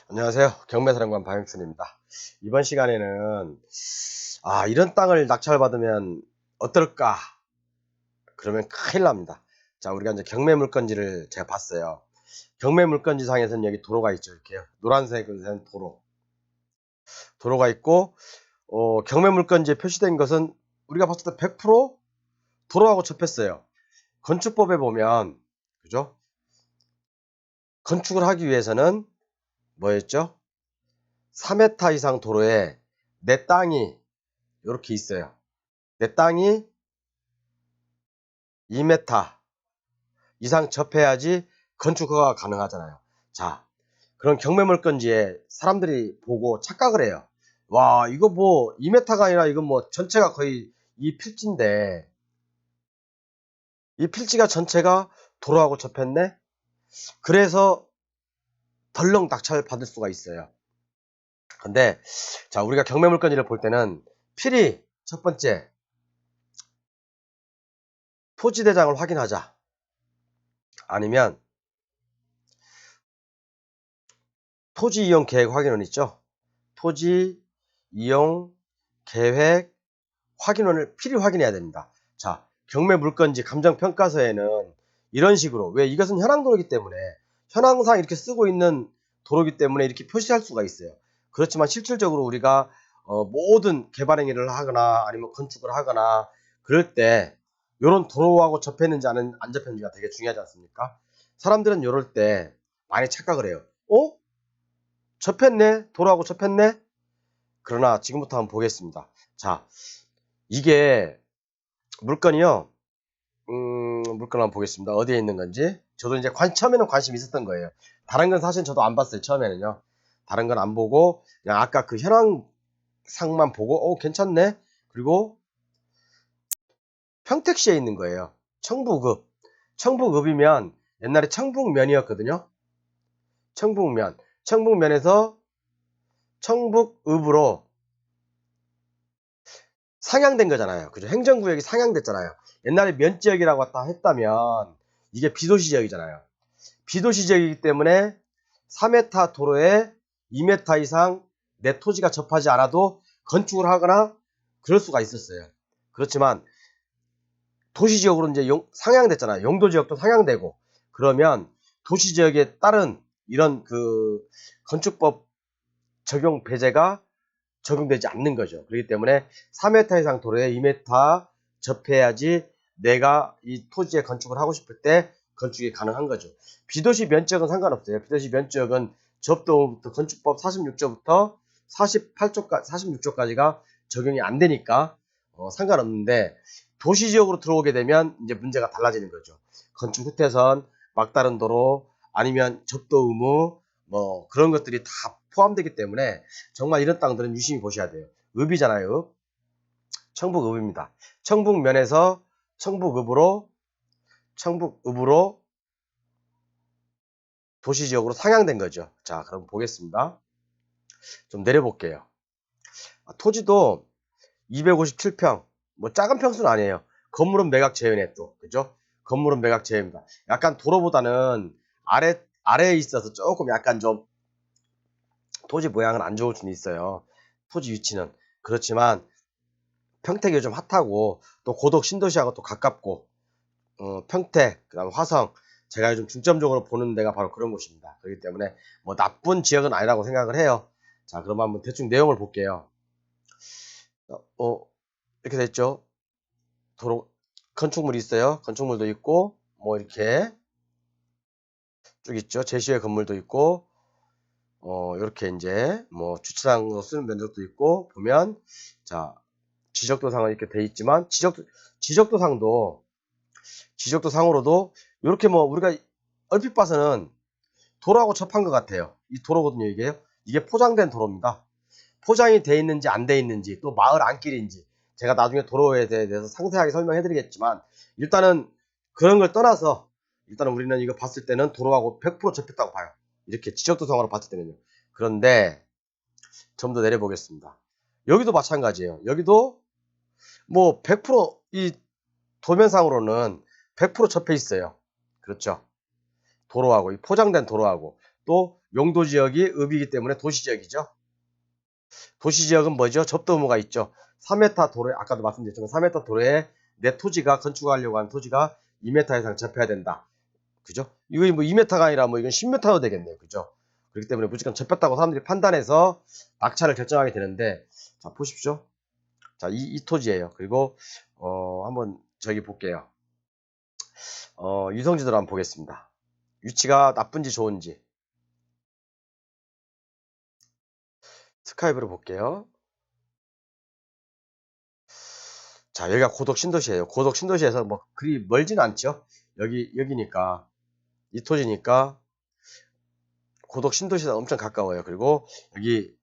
안녕하세요. 경매사령관 박영춘입니다. 이번 시간에는 이런 땅을 낙찰받으면 어떨까? 그러면 큰일 납니다. 자, 우리가 이제 경매 물건지를 제가 봤어요. 경매 물건지 상에서는 여기 도로가 있죠. 이렇게 노란색으로 된 도로가 있고, 경매 물건지에 표시된 것은 우리가 봤을 때 100% 도로하고 접했어요. 건축법에 보면, 그죠? 건축을 하기 위해서는 뭐였죠? 3m 이상 도로에 내 땅이 이렇게 있어요. 내 땅이 2m 이상 접해야지 건축 허가가 가능하잖아요. 자, 그런 경매물건지에 사람들이 보고 착각을 해요. 와, 이거 뭐 2m가 아니라 이건 뭐 전체가 거의 이 필지인데, 이 필지가 전체가 도로하고 접했네? 그래서 덜렁 낙찰 받을 수가 있어요. 근데 자, 우리가 경매물건지를 볼 때는 필히 첫 번째 토지대장을 확인하자. 아니면 토지이용계획 확인원 있죠? 토지 이용 계획 확인원을 필히 확인해야 됩니다. 자, 경매 물건지 감정평가서에는 이런 식으로, 왜 이것은 현황도로이기 때문에 현황상 이렇게 쓰고 있는 도로이기 때문에 이렇게 표시할 수가 있어요. 그렇지만 실질적으로 우리가 모든 개발 행위를 하거나 아니면 건축을 하거나 그럴 때 이런 도로하고 접했는지 안 접했는지가 되게 중요하지 않습니까? 사람들은 이럴 때 많이 착각을 해요. 접했네? 도로하고 접했네? 그러나 지금부터 한번 보겠습니다. 자, 이게 물건이요. 물건 한번 보겠습니다. 어디에 있는 건지. 저도 이제 처음에는 관심이 있었던 거예요. 다른 건 사실 저도 안 봤어요. 처음에는요. 다른 건 안 보고 그냥 아까 그 현황상만 보고 괜찮네. 그리고 평택시에 있는 거예요. 청북읍. 청북읍이면 옛날에 청북면이었거든요. 청북면. 청북면에서 청북읍으로 상향된 거잖아요. 그죠? 행정구역이 상향됐잖아요. 옛날에 면지역이라고 왔다 했다면 이게 비도시 지역이잖아요. 비도시 지역이기 때문에 4m 도로에 2m 이상 내 토지가 접하지 않아도 건축을 하거나 그럴 수가 있었어요. 그렇지만 도시지역으로 이제 상향됐잖아요. 용도지역도 상향되고 그러면 도시지역에 따른 이런 그 건축법 적용 배제가 적용되지 않는 거죠. 그렇기 때문에 4m 이상 도로에 2m 접해야지 내가 이 토지에 건축을 하고 싶을 때 건축이 가능한 거죠. 비도시 면적은 상관없어요. 비도시 면적은 접도부터 건축법 46조부터 46조까지가 적용이 안 되니까 상관없는데 도시지역으로 들어오게 되면 이제 문제가 달라지는 거죠. 건축 후퇴선, 막다른 도로, 아니면 접도 의무, 뭐 그런 것들이 다 포함되기 때문에 정말 이런 땅들은 유심히 보셔야 돼요. 읍이잖아요. 읍. 청북읍입니다. 청북면에서 청북읍으로 도시지역으로 상향된 거죠. 자, 그럼 보겠습니다. 좀 내려볼게요. 토지도 257평, 뭐 작은 평수는 아니에요. 건물은 매각 제외네 또, 그죠? 건물은 매각 제외입니다. 약간 도로보다는 아래에 있어서 조금 약간 좀 토지 모양은 안 좋을 수는 있어요. 토지 위치는. 그렇지만 평택이 요즘 핫하고 또 고덕 신도시하고 또 가깝고 평택, 그다음 화성, 제가 요즘 중점적으로 보는 데가 바로 그런 곳입니다. 그렇기 때문에 뭐 나쁜 지역은 아니라고 생각을 해요. 자, 그럼 한번 대충 내용을 볼게요. 이렇게 됐죠. 도로 건축물이 있어요. 건축물도 있고 뭐 이렇게 쭉 있죠. 제시의 건물도 있고 이렇게 이제 뭐 주차장으로 쓰는 면적도 있고 보면 자, 지적도상은 이렇게 돼 있지만 지적도상으로도 이렇게 뭐 우리가 얼핏 봐서는 도로하고 접한 것 같아요. 이 도로거든요. 이게 포장된 도로입니다. 포장이 돼 있는지 안 돼 있는지 또 마을 안길인지 제가 나중에 도로에 대해서 상세하게 설명해 드리겠지만 일단은 그런 걸 떠나서 일단은 우리는 이거 봤을 때는 도로하고 100% 접했다고 봐요. 이렇게 지적도상으로 봤을 때는요. 그런데 좀 더 내려보겠습니다. 여기도 마찬가지예요. 여기도 뭐 100%이 도면상으로는 100% 접해 있어요. 그렇죠. 도로하고 이 포장된 도로하고 또 용도지역이 읍이기 때문에 도시지역이죠. 도시지역은 뭐죠? 접도 의무가 있죠. 3m 도로에, 아까도 말씀드렸지만 3m 도로에 내 토지가, 건축하려고 하는 토지가 2m 이상 접해야 된다. 그죠? 이거 뭐 2m가 아니라 뭐 이건 10m도 되겠네요. 그죠? 그렇기 때문에 무조건 접혔다고 사람들이 판단해서 낙찰을 결정하게 되는데, 자, 보십시오. 자, 이 토지예요. 그리고, 한번 저기 볼게요. 유성지도를 한번 보겠습니다. 위치가 나쁜지 좋은지. 스카이브로 볼게요. 자, 여기가 고덕 신도시예요. 고덕 신도시에서 뭐 그리 멀진 않죠. 여기니까, 이 토지니까 고덕 신도시랑 엄청 가까워요. 그리고 여기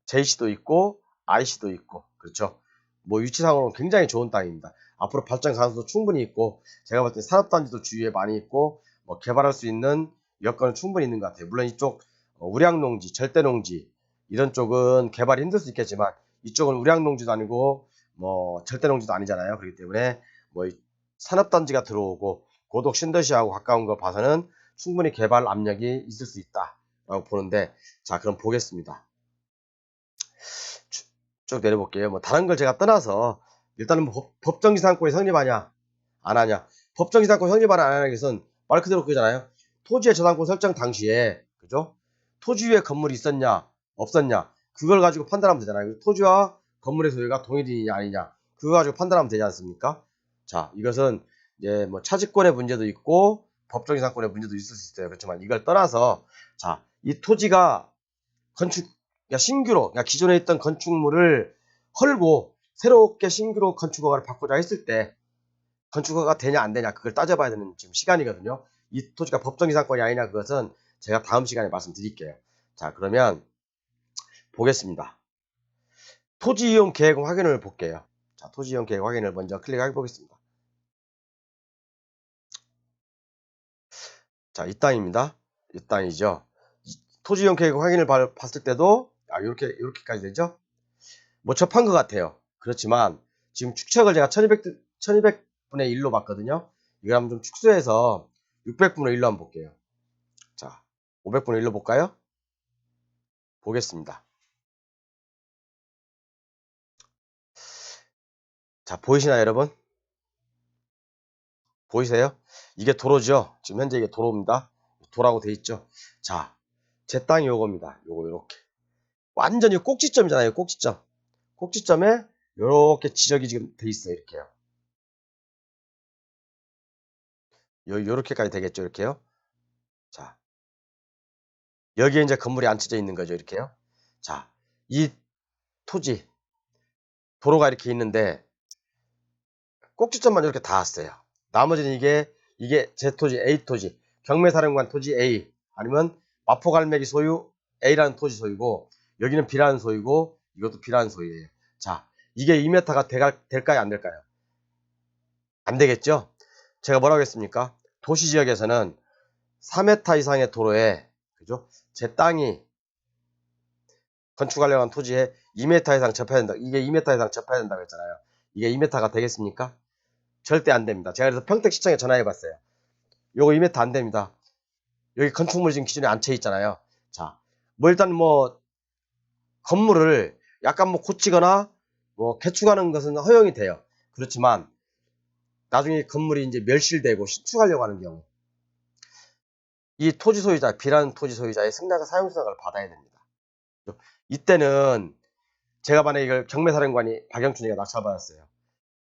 JC도 있고 IC도 있고, 그렇죠. 뭐 위치상으로는 굉장히 좋은 땅입니다. 앞으로 발전 가능성도 충분히 있고, 제가 봤을 때 산업단지도 주위에 많이 있고, 뭐 개발할 수 있는 여건은 충분히 있는 것 같아요. 물론 이쪽 우량농지, 절대농지 이런 쪽은 개발이 힘들 수 있겠지만, 이쪽은 우량농지도 아니고 뭐 절대농지도 아니잖아요. 그렇기 때문에 뭐 산업단지가 들어오고 고덕 신도시하고 가까운 거 봐서는 충분히 개발 압력이 있을 수 있다라고 보는데, 자, 그럼 보겠습니다. 쭉 내려볼게요. 뭐 다른 걸 제가 떠나서 일단은 뭐 법정지상권이 성립하냐 안 하냐. 법정지상권 성립하냐 안 하냐, 것은 말 그대로 그거잖아요. 토지의 저당권 설정 당시에, 그죠? 토지 위에 건물이 있었냐 없었냐, 그걸 가지고 판단하면 되잖아요. 토지와 건물의 소유가 동일이냐 아니냐, 그거 가지고 판단하면 되지 않습니까? 자, 이것은 이제 뭐 차지권의 문제도 있고 법정지상권의 문제도 있을 수 있어요. 그렇지만 이걸 떠나서, 자, 이 토지가 건축, 그러니까 신규로, 그러니까 기존에 있던 건축물을 헐고 새롭게 신규로 건축허가를 받고자 했을 때 건축허가가 되냐 안 되냐, 그걸 따져봐야 되는 지금 시간이거든요. 이 토지가 법정이상권이 아니냐, 그것은 제가 다음 시간에 말씀드릴게요. 자, 그러면 보겠습니다. 토지이용 계획 확인을 볼게요. 자, 토지이용 계획 확인을 먼저 클릭해 보겠습니다. 자, 이 땅입니다. 이 땅이죠. 토지이용 계획 확인을 봤을 때도 이렇게까지 되죠. 뭐 접한 것 같아요. 그렇지만 지금 축척을 제가 1200분의 1로 봤거든요. 이거 한번 좀 축소해서 600분의 1로 한번 볼게요. 자, 500분의 1로 볼까요? 보겠습니다. 자, 보이시나요, 여러분? 보이세요? 이게 도로죠. 지금 현재 이게 도로입니다. 도라고 돼 있죠. 자, 제 땅이 요겁니다. 요거 요렇게 완전히 꼭지점이잖아요. 꼭지점. 꼭지점에 요렇게 지적이 지금 돼 있어요. 이렇게요. 요렇게까지 되겠죠. 이렇게요. 자, 여기에 이제 건물이 안 쳐져 있는 거죠. 이렇게요. 자, 이 토지, 도로가 이렇게 있는데 꼭지점만 이렇게 닿았어요. 나머지는 이게 제 토지, A 토지, 경매사령관 토지 A, 아니면 마포갈매기 소유 A라는 토지 소유고, 여기는 B라는 소유고, 이것도 B라는 소유예요. 자, 이게 2m가 될까요 안 될까요? 안 되겠죠? 제가 뭐라고 했습니까? 도시지역에서는 4m 이상의 도로에, 그죠? 제 땅이 건축하려고 한 토지에 2m 이상 접해야 된다. 이게 2m 이상 접해야 된다고 했잖아요. 이게 2m가 되겠습니까? 절대 안 됩니다. 제가 그래서 평택시청에 전화해 봤어요. 요거 2m 안 됩니다. 여기 건축물 지금 기준에 안 쳐 있잖아요. 자, 뭐 일단 뭐 건물을 약간 뭐 고치거나 뭐 개축하는 것은 허용이 돼요. 그렇지만 나중에 건물이 이제 멸실되고 신축하려고 하는 경우, 이 토지 소유자, B라는 토지 소유자의 승낙과 사용승낙을 받아야 됩니다. 이때는 제가 만약에 이걸 경매사령관이 박영춘이가 낙찰받았어요.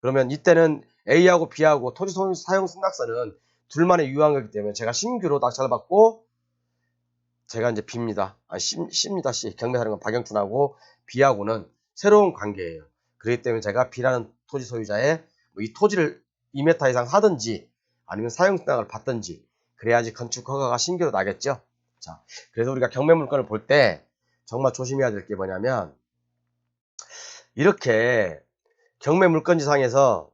그러면 이때는 A하고 B하고 토지 사용 승낙서는 둘만의 유효한 거기 때문에 제가 신규로 낙찰을 받고, 제가 이제 B입니다. C입니다. C. 경매사령관 박영춘하고 B하고는 새로운 관계예요. 그렇기 때문에 제가 B라는 토지 소유자의 이 토지를 2m 이상 사든지 아니면 사용 승낙을 받든지 그래야지 건축 허가가 신규로 나겠죠. 자, 그래서 우리가 경매 물건을 볼 때 정말 조심해야 될 게 뭐냐면, 이렇게 경매 물건지상에서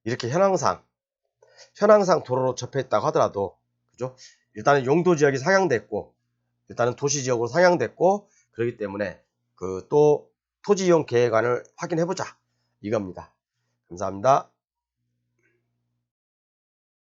이렇게 현황상 도로로 접해 있다고 하더라도, 그죠? 일단은 용도 지역이 상향됐고, 일단은 도시 지역으로 상향됐고, 그렇기 때문에 그 또 토지 이용 계획안을 확인해 보자, 이겁니다. 감사합니다.